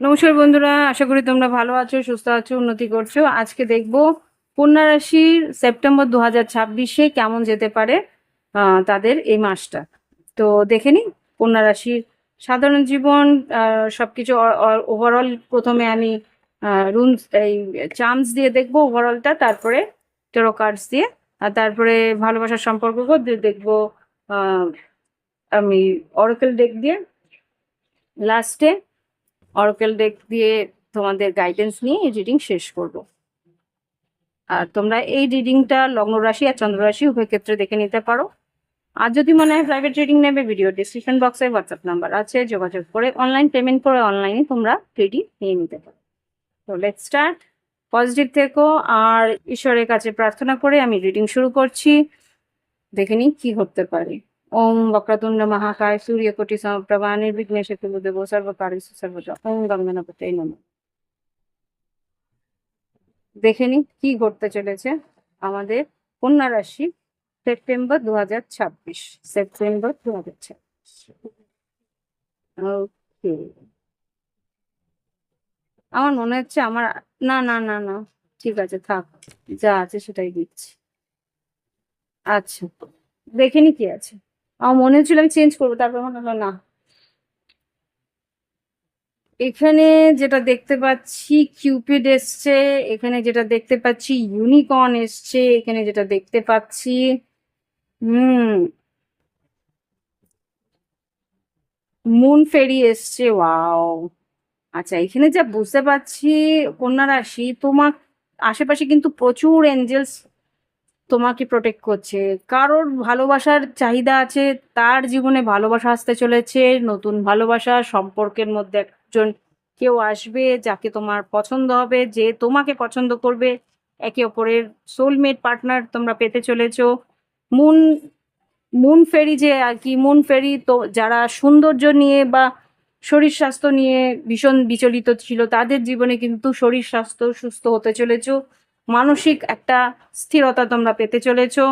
নমস্কার বন্ধুরা, আশা করি তোমরা ভালো আছো, সুস্থ আছো, উন্নতি করছো। আজকে দেখব কন্যা রাশির সেপ্টেম্বর 2026-এ কেমন যেতে পারে তাদের এই মাসটা। তো দেখে নিই কন্যা রাশির সাধারণ জীবন, সবকিছু ওভারঅল। প্রথমে আমি রুমস এই চার্মস দিয়ে দেখবো ওভারঅলটা, তারপরে টেরো কার্ডস দিয়ে, আর তারপরে ভালোবাসার সম্পর্ক দেখবো আহ, আমি অরাকেল ডেক দিয়ে, লাস্টে অরাকেল ডেক দিয়ে তোমাদের গাইডেন্স নিয়ে এই রিডিং শেষ করব। আর তোমরা এই রিডিংটা লগ্ন রাশি আর চন্দ্র রাশি উভয় ক্ষেত্রে দেখে নিতে পারো। আর যদি মনে হয় প্রাইভেট রিডিং নেবে, ভিডিও ডিসক্রিপশন বক্সে হোয়াটসঅ্যাপ নাম্বার আছে, যোগাযোগ করে অনলাইন পেমেন্ট করে অনলাইনে তোমরা রিডিং নিয়ে নিতে পারো। তো লেটস স্টার্ট। পজিটিভ থেকো আর ঈশ্বরের কাছে প্রার্থনা করে আমি রিডিং শুরু করছি। দেখে নিই কি করতে পারি। ওম বক্রতুণ্ড মহাকায় সূর্যকোটি সমপ্রভা নির্বিঘ্নেশ কুরুদেব সর্বকার্যেষু সর্বদা। ওম গং গণপতয়ে নমঃ। দেখে নিই কি ঘটতে চলেছে আমাদের কন্যা রাশি সেপ্টেম্বর 2026। সেপ্টেম্বর 2026। ওকে, আমার মনে হচ্ছে আমার, না না না না, ঠিক আছে থাক, যা আছে সেটাই দিচ্ছি। আচ্ছা, দেখে নি কি আছে। আমার মনে হচ্ছিল আমি চেঞ্জ করবো, তারপর মনে হলো না। এখানে যেটা দেখতে পাচ্ছি কিউপিড এসছে, এখানে যেটা দেখতে পাচ্ছি ইউনিকর্ন এসছে, এখানে যেটা দেখতে পাচ্ছি মুন ফেরি এসছে। ওয়াও, আচ্ছা, এখানে যা বুঝতে পারছি কন্যা রাশি, তোমার আশেপাশে কিন্তু প্রচুর এঞ্জেলস তোমাকে প্রোটেক্ট করছে। কারোর ভালোবাসার চাহিদা আছে, তার জীবনে ভালোবাসা আসতে চলেছে, নতুন ভালোবাসা সম্পর্কের মধ্যে একজন কেউ আসবে যাকে তোমার পছন্দ হবে, যে তোমাকে পছন্দ করবে। একে অপরের সোলমেট পার্টনার তোমরা পেতে চলেছো। মুন মুন ফেরি যে আর কি, মুন ফেরি তো যারা সৌন্দর্য নিয়ে বা শরীর স্বাস্থ্য নিয়ে ভীষণ বিচলিত ছিল, তাদের জীবনে কিন্তু শরীর স্বাস্থ্য সুস্থ হতে চলেছো। মানসিক একটা স্থিরতা তোমরা পেতে চলেছো।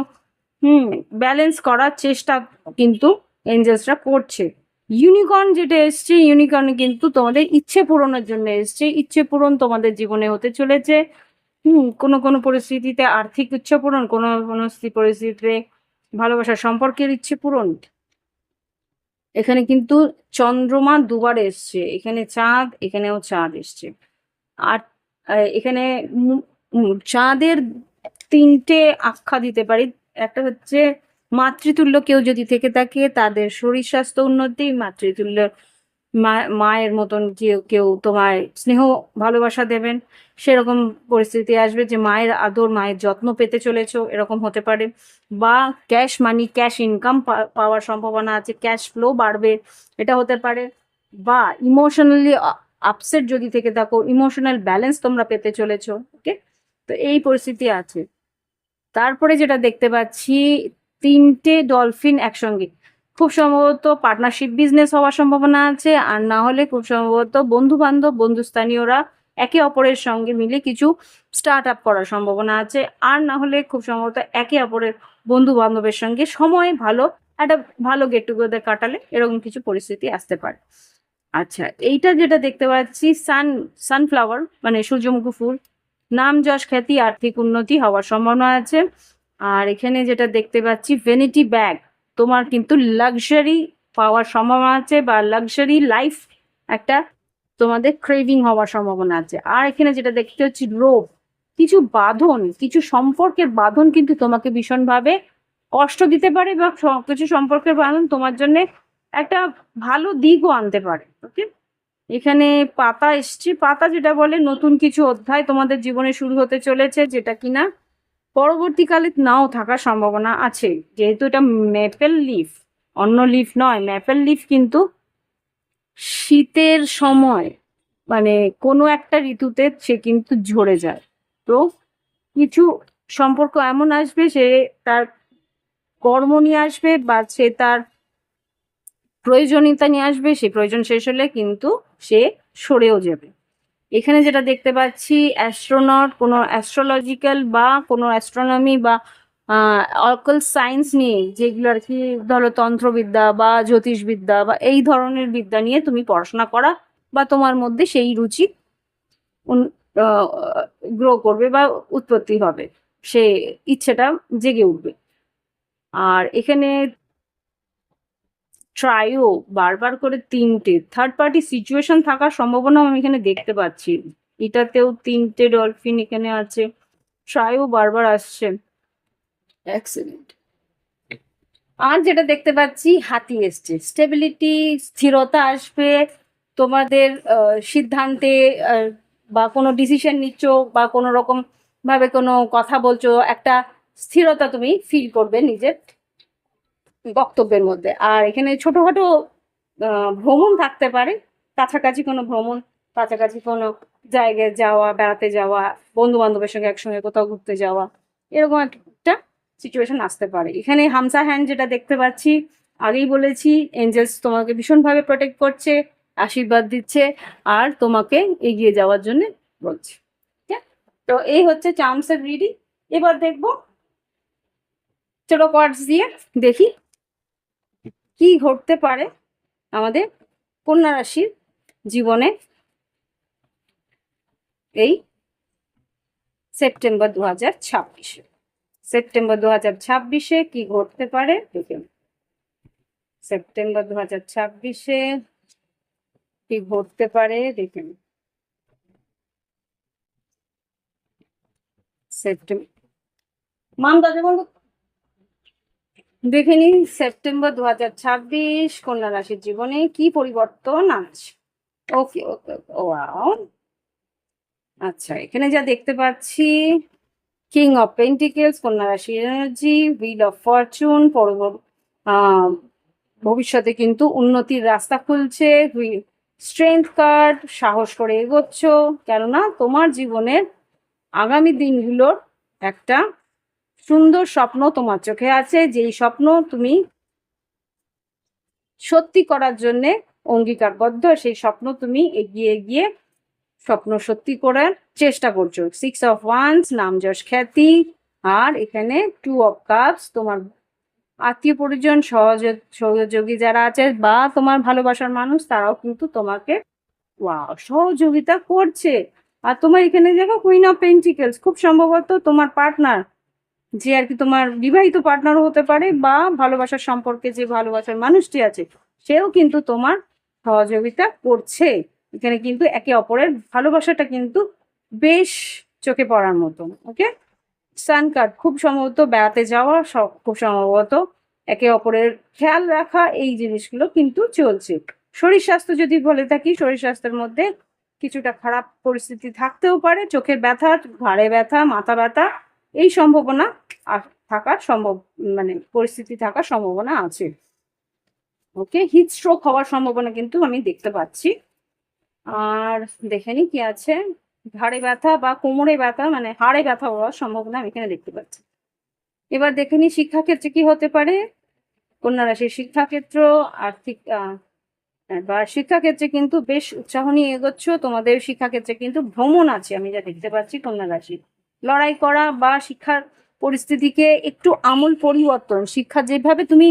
ব্যালেন্স করার চেষ্টা কিন্তু এঞ্জেলসরা করছে। ইউনিকর্ন যেটা এসছে, ইউনিকর্ন কিন্তু তোমাদের ইচ্ছে পূরণের জন্য এসছে। ইচ্ছে পূরণ তোমাদের জীবনে হতে চলেছে। কোনো কোনো পরিস্থিতিতে আর্থিক ইচ্ছে পূরণ, কোনো কোনো পরিস্থিতিতে ভালোবাসার সম্পর্কের ইচ্ছে পূরণ। এখানে কিন্তু চন্দ্রমা দুবার এসছে, এখানে চাঁদ, এখানেও চাঁদ এসছে। আর এখানে চাঁদের তিনটে আখ্যা দিতে পারি। একটা হচ্ছে মাতৃতুল্য কেউ যদি থেকে থাকে, তাদের শরীর স্বাস্থ্য উন্নতি। মাতৃতুল্য মায়ের মতন কেউ কেউ তোমায় স্নেহ ভালোবাসা দেবেন, সেরকম পরিস্থিতি আসবে যে মায়ের আদর, মায়ের যত্ন পেতে চলেছো, এরকম হতে পারে। বা ক্যাশ মানি, ক্যাশ ইনকাম পাওয়ার সম্ভাবনা আছে, ক্যাশ ফ্লো বাড়বে, এটা হতে পারে। বা ইমোশনালি আপসেট যদি থেকে থাকো, ইমোশনাল ব্যালেন্স তোমরা পেতে চলেছো। ওকে, তো এই পরিস্থিতি আছে। তারপরে যেটা দেখতে পাচ্ছি, তিনটে ডলফিন একসঙ্গে, খুব সম্ভবত পার্টনারশিপ বিজনেস হওয়ার সম্ভাবনা আছে। আর না হলে খুব সম্ভবত বন্ধু বান্ধব, বন্ধুস্থানীয়রা একে অপরের সঙ্গে মিলে কিছু স্টার্ট আপ করার সম্ভাবনা আছে। আর না হলে খুব সম্ভবত একে অপরের বন্ধু বান্ধবের সঙ্গে সময় ভালো, একটা ভালো গেট টুগেদার কাটালে এরকম কিছু পরিস্থিতি আসতে পারে। আচ্ছা, এইটা যেটা দেখতে পাচ্ছি সানফ্লাওয়ার মানে সূর্যমুখী ফুল, নাম যশ খ্যাতি আর্থিক উন্নতি হওয়ার সম্ভাবনা আছে। আর এখানে যেটা দেখতে পাচ্ছি ভ্যানিটি ব্যাগ, তোমার কিন্তু লাক্সারি পাওয়ার সম্ভাবনা আছে, বা লাক্সারি লাইফ একটা তোমাদের ক্রেভিং হওয়ার সম্ভাবনা আছে। আর এখানে যেটা দেখতে হচ্ছে রোগ, কিছু বাঁধন, কিছু সম্পর্কের বাঁধন কিন্তু তোমাকে ভীষণভাবে কষ্ট দিতে পারে, বা কিছু সম্পর্কের বাঁধন তোমার জন্য একটা ভালো দিকও আনতে পারে। ওকে, এখানে পাতা এসছে, পাতা যেটা বলে নতুন কিছু অধ্যায় তোমাদের জীবনে শুরু হতে চলেছে, যেটা কিনা পরবর্তীকালে নাও থাকার সম্ভাবনা আছে। যেহেতু এটা ম্যাপেল লিফ, অন্য লিফ নয়, ম্যাপেল লিফ কিন্তু শীতের সময় মানে কোনো একটা ঋতুতে সে কিন্তু ঝরে যায়। তো কিছু সম্পর্ক এমন আসবে, সে তার কর্ম নিয়ে আসবে, বা সে তার প্রয়োজনীয়তা নিয়ে আসবে, সেই প্রয়োজন শেষ হলে কিন্তু সে সরেও যাবে। এখানে যেটা দেখতে পাচ্ছি অ্যাস্ট্রোনট, কোনো অ্যাস্ট্রোলজিক্যাল বা কোনো অ্যাস্ট্রোনমি বা অকাল সায়েন্স নিয়ে, যেগুলো আর কি ধরো তন্ত্রবিদ্যা বা জ্যোতিষবিদ্যা বা এই ধরনের বিদ্যা নিয়ে তুমি পড়াশোনা করা বা তোমার মধ্যে সেই রুচি গ্রো করবে বা উৎপত্তি হবে, সে ইচ্ছেটা জেগে উঠবে। আর এখানে ট্রাইও বারবার করে তিনটে থার্ড পার্টি সিচুয়েশন থাকার সম্ভাবনা আমি এখানে দেখতে পাচ্ছি। এটাতেও তিনটে ডলফিন এখানে আছে, ট্রাইও বারবার আসছে। এক্সেলেন্ট। আর যেটা দেখতে পাচ্ছি হাতি এসছে, স্টেবিলিটি, স্থিরতা আসবে তোমাদের সিদ্ধান্তে, বা কোনো ডিসিশন নিচ্ছ বা কোনো রকম ভাবে কোনো কথা বলছো, একটা স্থিরতা তুমি ফিল করবে নিজের বক্তব্যের মধ্যে। আর এখানে ছোটখাটো ভ্রমণ থাকতে পারে, কাছাকাছি কোনো ভ্রমণ, কাছাকাছি কোনো জায়গায় যাওয়া, বেড়াতে যাওয়া, বন্ধু বান্ধবের সঙ্গে একসঙ্গে কোথাও ঘুরতে যাওয়া, এরকম একটা সিচুয়েশন আসতে পারে। এখানে হামসা হ্যান্ড যেটা দেখতে পাচ্ছি, আগেই বলেছি এঞ্জেলস তোমাকে ভীষণভাবে প্রোটেক্ট করছে, আশীর্বাদ দিচ্ছে আর তোমাকে এগিয়ে যাওয়ার জন্য বলছে। ঠিক আছে, তো এই হচ্ছে চার্মসের রিডিং। এবার দেখবো চলো কার্ডস দিয়ে দেখি কি ঘটতে পারে আমাদের কন্যা রাশির জীবনে এই সেপ্টেম্বর 2026-এ। সেপ্টেম্বর 2026-এ কি ঘটতে পারে দেখুন। সেপ্টেম্বর 2026-এ কি ঘটতে পারে দেখুন। সেপ্টেম্বর মাম দাদা বন্ধু দেখে নিন সেপ্টেম্বর 2026 কন্যা রাশির জীবনে কি পরিবর্তন আছে। ওকে ওকে ওয়াও। আচ্ছা, এখানে যা দেখতে পাচ্ছি, কিং অফ পেন্টিকেলস কন্যা রাশির এনার্জি, হুইল অফ ফরচুন, ভবিষ্যতে কিন্তু উন্নতির রাস্তা খুলছে, স্ট্রেংথ কার্ড, সাহস করে এগোচ্ছ, কেননা তোমার জীবনের আগামী দিনগুলোর একটা সুন্দর স্বপ্ন তোমার চোখে আছে, যেই স্বপ্ন তুমি সত্যি করার জন্যে অঙ্গীকারবদ্ধ, সেই স্বপ্ন তুমি এগিয়ে গিয়ে স্বপ্ন সত্যি করার চেষ্টা করছো। 6 অফ ওয়ান্স, নামযশ খ্যাতি, আর এখানে 2 অফ কাপস, তোমার আত্মীয় পরিজন, সহযোগী যারা আছে বা তোমার ভালোবাসার মানুষ, তারাও কিন্তু তোমাকে ওয়াও সহযোগিতা করছে। আর তোমার এখানে দেখো কুইন অফ পেন্টিকেলস, খুব সম্ভবত তোমার পার্টনার, যে আর কি তোমার বিবাহিত পার্টনারও হতে পারে বা ভালোবাসার সম্পর্কে যে ভালোবাসার মানুষটি আছে, সেও কিন্তু তোমার সহযোগিতা করছে। এখানে কিন্তু একে অপরের ভালোবাসাটা কিন্তু বেশ চোখে পড়ার মতো। ওকে, সান কার্ড, খুব সম্ভবত বেড়াতে যাওয়া, খুব সম্ভবত একে অপরের খেয়াল রাখা, এই জিনিসগুলো কিন্তু চলছে। শরীর স্বাস্থ্য যদি বলে থাকি, শরীর স্বাস্থ্যের মধ্যে কিছুটা খারাপ পরিস্থিতি থাকতেও পারে, চোখের ব্যথা, ঘাড়ে ব্যথা, মাথা ব্যথা, এই সম্ভাবনা থাকার মানে পরিস্থিতি থাকার সম্ভাবনা আছে। ওকে, হিট স্ট্রোক হওয়ার সম্ভাবনা কিন্তু আমি দেখতে পাচ্ছি। আর দেখে নি কি আছে, ঘাড়ে ব্যথা বা কোমরে ব্যথা, মানে হাড়ে ব্যথা হওয়ার সম্ভাবনা আমি এখানে দেখতে পাচ্ছি। এবার দেখে নি শিক্ষাক্ষেত্রে কি হতে পারে। কন্যা রাশির শিক্ষাক্ষেত্র, আর্থিক বা শিক্ষাক্ষেত্রে কিন্তু বেশ উৎসাহ নিয়ে এগোচ্ছ। তোমাদের শিক্ষাক্ষেত্রে কিন্তু ভ্রমণ আছে আমি যা দেখতে পাচ্ছি কন্যা রাশি। লড়াই করা বা শিক্ষার পরিস্থিতিকে একটু আমূল পরিবর্তন, শিক্ষা যেভাবে তুমি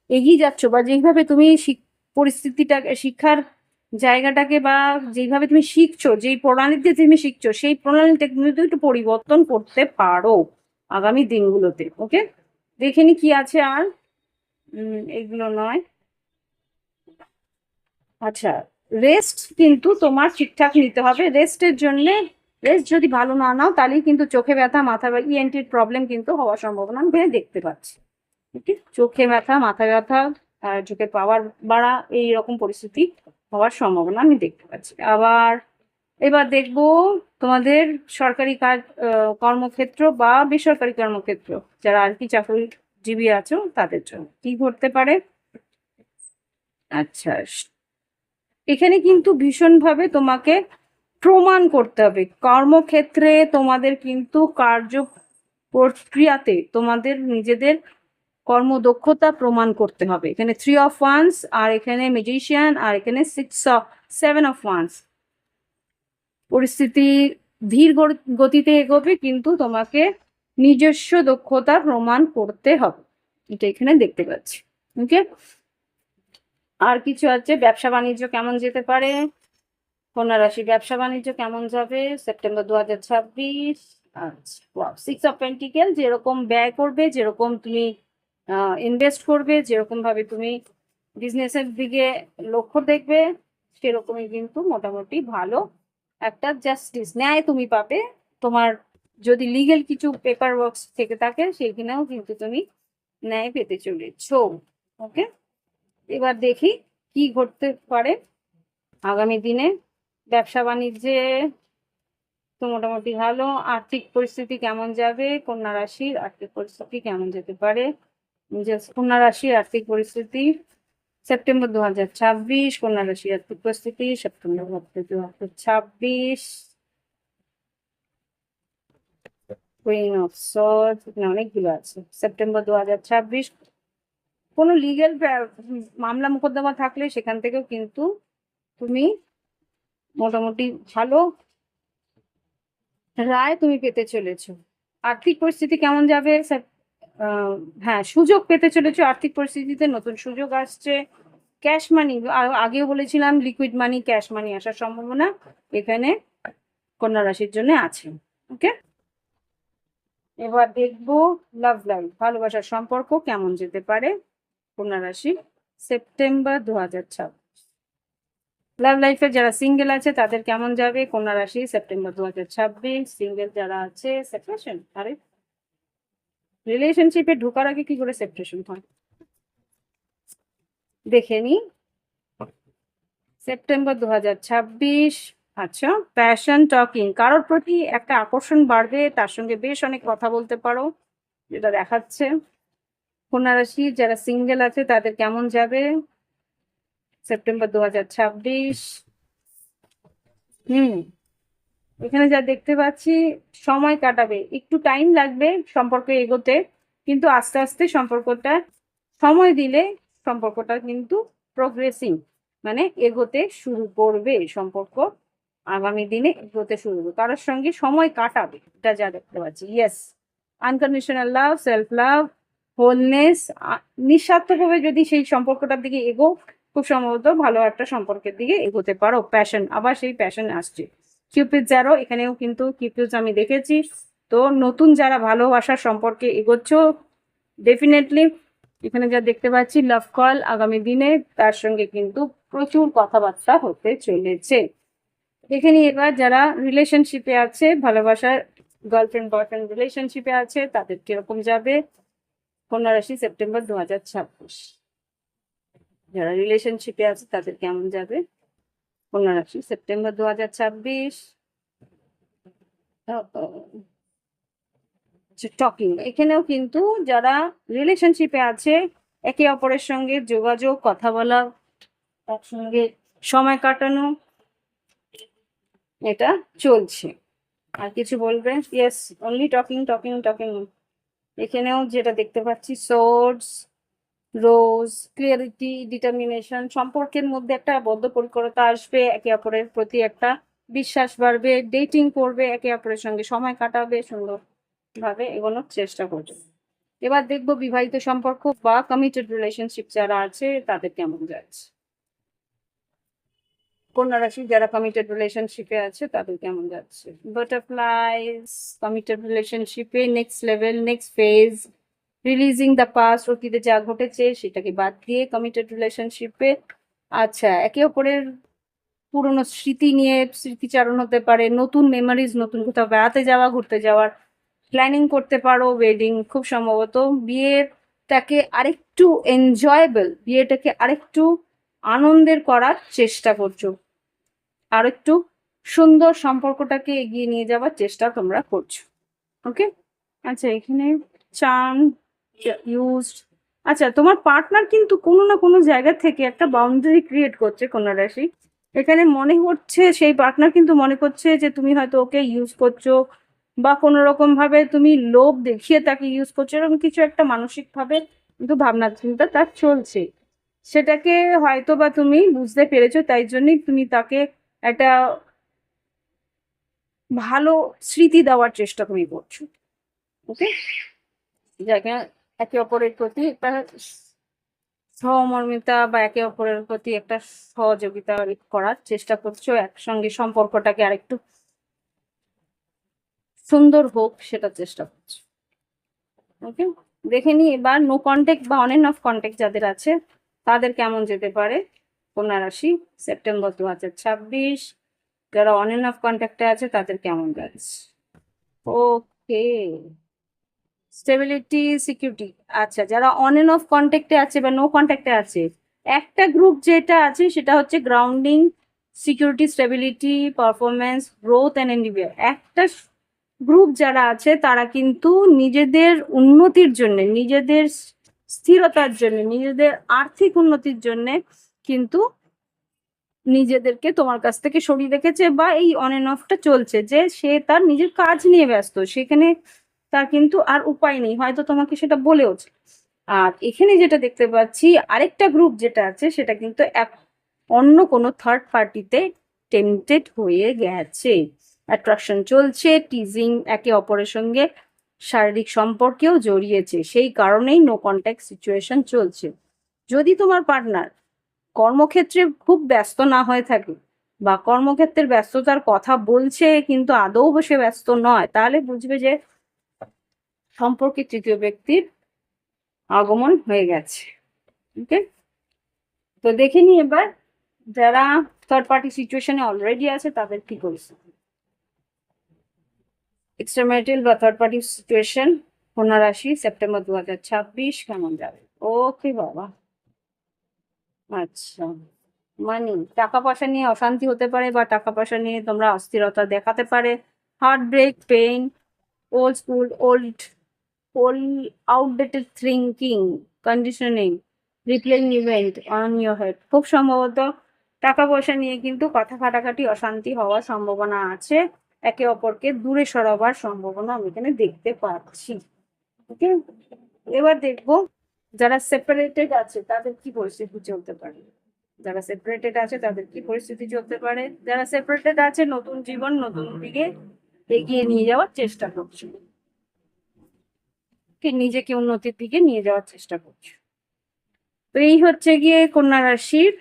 এগিয়ে যাচ্ছ বা যেভাবে তুমি পরিস্থিতিটাকে, শিক্ষার জায়গাটাকে বা যেভাবে তুমি শিখছো, যেই প্রণালীতে তুমি শিখছো, সেই প্রণালীটা কিন্তু একটু পরিবর্তন করতে পারো আগামী দিনগুলোতে। ওকে, দেখে নি কি আছে আর। এগুলো নয়। আচ্ছা, রেস্ট কিন্তু তোমার ঠিকঠাক নিতে হবে। রেস্টের জন্য, রেস্ট যদি ভালো না নাও তাহলেই কিন্তু চোখে ব্যথা, মাথা ব্যথা, ইএনটির প্রবলেম কিন্তু হওয়ার সম্ভাবনা আমি দেখতে পাচ্ছি। ওকে, চোখে ব্যথা, মাথা ব্যথা, আর চোখের পাওয়ার বাড়া, এই রকম পরিস্থিতি হওয়ার সম্ভাবনা আমি দেখতে পাচ্ছি। আবার এবার দেখবো তোমাদের সরকারি কাজ, কর্মক্ষেত্র বা বেসরকারি কর্মক্ষেত্র, যারা আর কি চাকরিজীবী আছো তাদের জন্য কি ঘটতে পারে। আচ্ছা, এখানে কিন্তু ভীষণভাবে তোমাকে প্রমাণ করতে হবে কর্মক্ষেত্রে, তোমাদের কিন্তু কার্য প্রক্রিয়াতে তোমাদের নিজেদের কর্মদক্ষতা প্রমাণ করতে হবে। এখানে 3 অফ ওয়ান্স, আর এখানে ম্যাজিশিয়ান, আর এখানে 7 অফ ওয়ান্স। পরিস্থিতি ধীর গতিতে এগোবে, কিন্তু তোমাকে নিজস্ব দক্ষতা প্রমাণ করতে হবে, এটা এখানে দেখতে পাচ্ছি। ওকে, আর কিছু আছে, ব্যবসা বাণিজ্য কেমন যেতে পারে। কন্যা রাশি ব্যবসা বাণিজ্য কেমন যাবে সেপ্টেম্বর 2026? আচ্ছা, 6 অফ পেন্টিকেল, যেরকম ব্যয় করবে, যেরকম তুমি ইনভেস্ট করবে, যেরকম ভাবে তুমি বিজনেসের দিকে লক্ষ্য দেখবে, সেরকমই কিন্তু মোটামুটি ভালো একটা জাস্টিস ন্যায় তুমি পাবে। তোমার যদি লিগেল কিছু পেপার ওয়ার্কস থেকে থাকে সেখানেও কিন্তু তুমি ন্যায় পেতে চলেছো। ওকে, এবার দেখি কি ঘটতে পারে আগামী দিনে। ব্যবসা বাণিজ্যে তো মোটামুটি ভালো। আর্থিক পরিস্থিতি কেমন যাবে, কন্যা রাশির আর্থিক পরিস্থিতি কেমন যেতে পারে? কন্যা রাশির আর্থিক পরিস্থিতি সেপ্টেম্বর 2026, কন্যা রাশির আর্থিক পরিস্থিতি সেপ্টেম্বর 2026। কুইন অফ সর্ডস, এখানে অনেকগুলো আছে। সেপ্টেম্বর 2026 কোনো লিগেল মামলা মোকদ্দমা থাকলে সেখান থেকেও কিন্তু তুমি মোটামুটি ভালো রায় তুমি পেতে চলেছো। আর্থিক পরিস্থিতি কেমন যাবে? হ্যাঁ, সুযোগ পেতে চলেছো। আর্থিক পরিস্থিতিতে নতুন সুযোগ আসছে। ক্যাশ মানি, আগেও বলেছিলাম লিকুইড মানি, ক্যাশ মানি আসার সম্ভাবনা এখানে কন্যা রাশির জন্য আছে। ওকে, এবার দেখবো লাভ লাইফ, ভালোবাসার সম্পর্ক কেমন যেতে পারে কন্যা রাশি সেপ্টেম্বর 2026। লাভ লাইফে যারা সিঙ্গেল আছে তাদের কেমন যাবে কন্যা রাশি সেপ্টেম্বর 2026? সিঙ্গেল যারা আছে, সেপারেশন, আরে রিলেশনশিপে ঢোকার আগে কি করে সেপারেশন হয় দেখে নি। সেপ্টেম্বর 2026, আচ্ছা, প্যাশন টকিং, কারোর প্রতি একটা আকর্ষণ বাড়বে, তার সঙ্গে বেশ অনেক কথা বলতে পারো, যেটা দেখাচ্ছে। কন্যা রাশি যারা সিঙ্গেল আছে তাদের কেমন যাবে সেপ্টেম্বর 2026? এখানে যা দেখতে পাচ্ছি, সময় কাটাবে, একটু টাইম লাগবে সম্পর্কে এগোতে, কিন্তু আস্তে আস্তে সম্পর্কটা সময় দিলে সম্পর্কটা কিন্তু প্রোগ্রেসিং, মানে এগোতে শুরু করবে সম্পর্ক। আগামী দিনে এগোতে শুরু করবে, কারোর সঙ্গে সময় কাটাবে, এটা যা দেখতে পাচ্ছি। Yes, unconditional love, self love, wholeness, নিঃস্বার্থভাবে যদি সেই সম্পর্কটার দিকে এগো, খুব সম্ভবত ভালো একটা সম্পর্কের দিকে এগোতে পারো। প্যাশন, আবার সেই প্যাশন আসছে। কিউপিড জ্যারো, এখানেও কিন্তু কিউপিড আমি দেখেছি। তো নতুন যারা ভালোবাসার সম্পর্কে এগোচ্ছ, ডেফিনেটলি এখানে যা দেখতে পাচ্ছি লাভ কল আগামী দিনে, তার সঙ্গে কিন্তু প্রচুর কথাবার্তা হতে চলেছে। দেখে নি এবার যারা রিলেশনশিপে আছে, ভালোবাসার গার্লফ্রেন্ড বয়ফ্রেন্ড রিলেশনশিপে আছে, তাদের কিরকম যাবে কন্যা রাশি সেপ্টেম্বর 2026? যারা রিলেশনশিপে আছে তাদের কেমন যাবে কন্যা রাশি সেপ্টেম্বর 2026? টকিং, এখানেও কিন্তু যারা রিলেশনশিপে আছে, একে অপরের সঙ্গে যোগাযোগ, কথা বলা, একসঙ্গে সময় কাটানো, এটা চলছে। আর কিছু বলবে? Yes, only talking talking talking. এখানেও যেটা দেখতে পাচ্ছি, সোর্স, রোজ, ক্লিয়ারিটি, ডিটারমিনেশন, সম্পর্কের মধ্যে একটা বদ্ধপরিকরতা আসবে, একে অপরের প্রতি একটা বিশ্বাস বাড়বে, ডেটিং করবে, একে অপরের সঙ্গে সময় কাটাবে, সুন্দরভাবে এগোনোর চেষ্টা করবে। এবার দেখবো বিবাহিত সম্পর্ক বা কমিটেড রিলেশনশিপ যারা আছে তাদের কেমন যাচ্ছে। কন্যা রাশি যারা কমিটেড রিলেশনশিপে আছে তাদের কেমন যাচ্ছে? বাটারফ্লাইজ, কমিটেড রিলেশনশিপে next level, next phase, releasing the past, অতীতে যা ঘটেছে সেটাকে বাদ দিয়ে কমিটেড রিলেশনশিপে। আচ্ছা, একে অপরের পুরনো স্মৃতি নিয়ে স্মৃতিচারণ হতে পারে, নতুন মেমোরিজ, নতুন কোথাও বেড়াতে যাওয়া, ঘুরতে যাওয়ার প্ল্যানিং করতে পারো, ওয়েডিং, খুব সম্ভবত বিয়েটাকে আরেকটু এনজয়েবল, বিয়েটাকে আরেকটু আনন্দের করার চেষ্টা করছো, আর একটু সুন্দর সম্পর্কটাকে এগিয়ে নিয়ে যাওয়ার চেষ্টা তোমরা করছো। ওকে, আচ্ছা, এখানে চার্ম ইউজড। আচ্ছা, তোমার পার্টনার কিন্তু কোনো না কোনো জায়গা থেকে একটা বাউন্ডারি ক্রিয়েট করছে কন্যা রাশি। এখানে মনে হচ্ছে সেই পার্টনার কিন্তু মনে করছে যে তুমি হয়তো ওকে ইউজ করছো, বা কোনো রকম ভাবে তুমি লোভ দেখিয়ে তাকে ইউজ করছো, এরকম কিছু একটা মানসিক ভাবে কিন্তু ভাবনা চিন্তা তার চলছে। সেটাকে হয়তো বা তুমি বুঝতে পেরেছো, তাই জন্যই তুমি তাকে একটা ভালো স্মৃতি দেওয়ার চেষ্টা তুমি করছো। ওকে, জায়গা একে অপরের প্রতি একটা সহমর্মিতা বা একে অপরের প্রতি একটা সহযোগিতা করার চেষ্টা করছো, একসঙ্গে সম্পর্কটাকে আরেকটু সুন্দর হোক সেটা চেষ্টা করছো। ওকে, দেখে নি এবার নো কন্ট্যাক্ট বা অন এন্ড অফ কন্ট্যাক্ট যাদের আছে তাদের কেমন যেতে পারে কন্যা রাশি সেপ্টেম্বর 2026। যারা অন এন্ড অফ কন্ট্যাক্টে আছে তাদের কেমন যাচ্ছে? ওকে, স্টেবিলিটি সিকিউরিটি। আচ্ছা, যারা অন এন্ড অফ কন্ট্যাক্টে আছে বা নো কন্ট্যাক্টে আছে, একটা গ্রুপ যেটা আছে সেটা হচ্ছে grounding, security, stability, performance, growth and endeavour. একটা গ্রুপ যারা আছে তারা কিন্তু নিজেদের উন্নতির জন্য, নিজেদের স্থিরতার জন্য, নিজেদের আর্থিক উন্নতির জন্য কিন্তু নিজেদেরকে তোমার কাছ থেকে সরিয়ে রেখেছে, বা এই অন এন্ড অফটা চলছে যে সে তার নিজের কাজ নিয়ে ব্যস্ত, সেখানে তার কিন্তু আর উপায় নেই, হয়তো তোমাকে সেটা বলেওছে। আর এখানে যেটা দেখতে পাচ্ছি আরেকটা গ্রুপ যেটা আছে সেটা কিন্তু অন্য কোনো থার্ড পার্টিতে টেম্পটেড হয়ে গেছে, অ্যাট্রাকশন চলছে, টিজিং, একে অপরের সঙ্গে শারীরিক সম্পর্কেও জড়িয়েছে, সেই কারণেই নো কন্ট্যাক্ট সিচুয়েশন চলছে। যদি তোমার পার্টনার কর্মক্ষেত্রে খুব ব্যস্ত না হয়ে থাকে বা কর্মক্ষেত্রের ব্যস্ততার কথা বলছে কিন্তু আদৌ বসে ব্যস্ত নয়, তাহলে বুঝবে যে সম্পর্কে তৃতীয় ব্যক্তির আগমন হয়ে গেছে। ওকে, তো দেখে নি এবার যারা থার্ড পার্টি সিচুয়েশনে অলরেডি আছে তাদের কি পরিস্থিতি। এক্সট্রাম্যারিটাল বা থার্ড পার্টি সিচুয়েশন কন্যা রাশি সেপ্টেম্বর 2026 কেমন যাবে? ওকে বাবা, আচ্ছা, মানি, টাকা পয়সা নিয়ে অশান্তি হতে পারে বা টাকা পয়সা নিয়ে তোমরা অস্থিরতা দেখাতে পারে, heart break, pain, old school, old outdated thinking, conditioning, replaying event on your head. খুব সম্ভবত টাকা পয়সা নিয়ে কিন্তু কথা কাটাকাটি, অশান্তি হওয়ার সম্ভাবনা আছে, একে অপরকে দূরে সরাবার সম্ভাবনা আমি এখানে দেখতে পাচ্ছি। ওকে, এবার দেখবো যারা সেপারেটেড আছে তাদের কি পরিস্থিতি চলতে পারে। যারা সেপারেটেড আছে তাদের কি পরিস্থিতি চলতে পারে? যারা সেপারেটেড আছে নতুন জীবন, নতুন দিকে এগিয়ে নিয়ে যাওয়ার চেষ্টা করছে, নিজেকে উন্নতির দিকে নিয়ে যাওয়ার চেষ্টা করছে। তো এই হচ্ছে গিয়ে কন্যা রাশির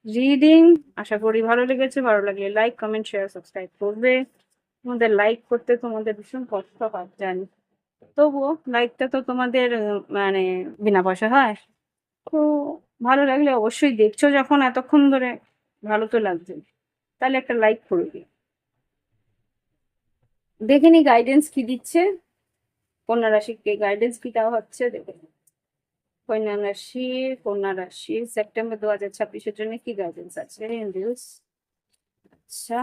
রিডিং। আশা করি ভালো লেগেছে। ভালো লাগলে লাইক, কমেন্ট, শেয়ার, সাবস্ক্রাইব করবে। তোমাদের লাইক করতে তোমাদের ভীষণ কষ্ট হয় জানি, তবুও লাইকটা তো তোমাদের মানে বিনা পয়সা হয়। তো ভালো লাগলে অবশ্যই, দেখছো যখন এতক্ষণ ধরে ভালো তো লাগছে, তাহলে একটা লাইক করে দিই। দেখে নি গাইডেন্স কি দিচ্ছে, কন্যা রাশিকে গাইডেন্স কি দেওয়া হচ্ছে দেখে। কন্যা রাশি সেপ্টেম্বর 2026-এর জন্য কি গাইডেন্স আছে? আচ্ছা,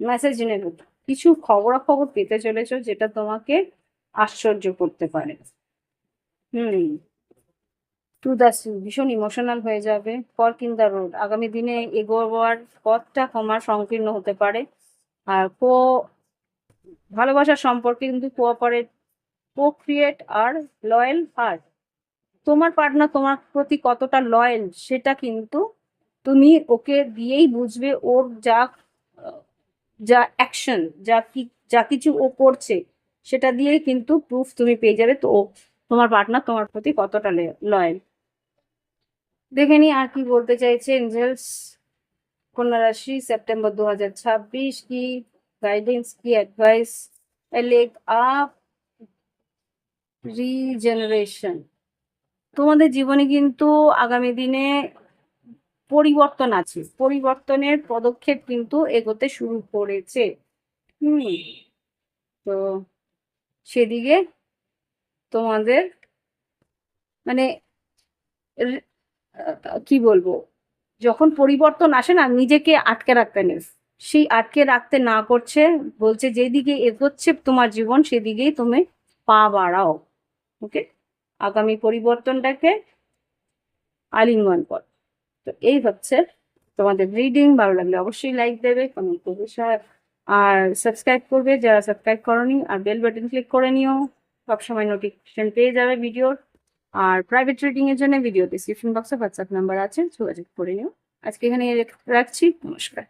মেসেজ নেব, কিছু খবরাখবর পেতে চলেছো যেটা তোমাকে আশ্চর্য করতে পারে। টু দ্য সি, ভীষণ ইমোশনাল হয়ে যাবে। ফর্ক ইন দ্য রোড, আগামী দিনে এগোবার পথটা তোমার সংকীর্ণ হতে পারে। আর ভালোবাসার সম্পর্কে কিন্তু ক্রিয়েট আর লয়াল হার্ট, তোমার পার্টনার তোমার প্রতি কতটা লয়াল সেটা কিন্তু তুমি ওকে দিয়েই বুঝবে। ওর যা অ্যাকশন, যা কিছু ও করছে সেটা দিয়েই কিন্তু প্রুফ তুমি পেয়ে যাবে তো তোমার পার্টনার তোমার প্রতি কতটা লয়াল। দেখে নি আর কি বলতে চাইছে এঞ্জেলস কন্যা রাশি সেপ্টেম্বর 2026, কি গাইডেন্স, কি অ্যাডভাইস? লেগ আপ, রিজেনারেশন, তোমাদের জীবনে কিন্তু আগামী দিনে পরিবর্তন আছে, পরিবর্তনের পদক্ষেপ কিন্তু এগোতে শুরু করেছে। তো সেদিকে তোমাদের মানে কি বলবো, যখন পরিবর্তন আসে না, নিজেকে আটকে রাখতে নেই, সেই আটকে রাখতে না করছে, বলছে যেদিকে এগোচ্ছে তোমার জীবন সেদিকেই তুমি পা বাড়াও। ওকে, আগামী পরিবর্তনটাকে আলিঙ্গন কর। তো এই হচ্ছে তোমাদের রিডিং। ভালো লাগলে অবশ্যই লাইক দেবে, কমেন্ট করবে, আর সাবস্ক্রাইব করবে যারা সাবস্ক্রাইব করনি, আর বেল বাটন ক্লিক করে নিও, সবসময় নোটিফিকেশন পেয়ে যাবে ভিডিওর। আর প্রাইভেট রিডিং এর জন্য ভিডিও ডিসক্রিপশন বক্সে হোয়াটসঅ্যাপ নাম্বার আছে, যোগাযোগ করে নিও। আজকে এখানে রাখছি, নমস্কার।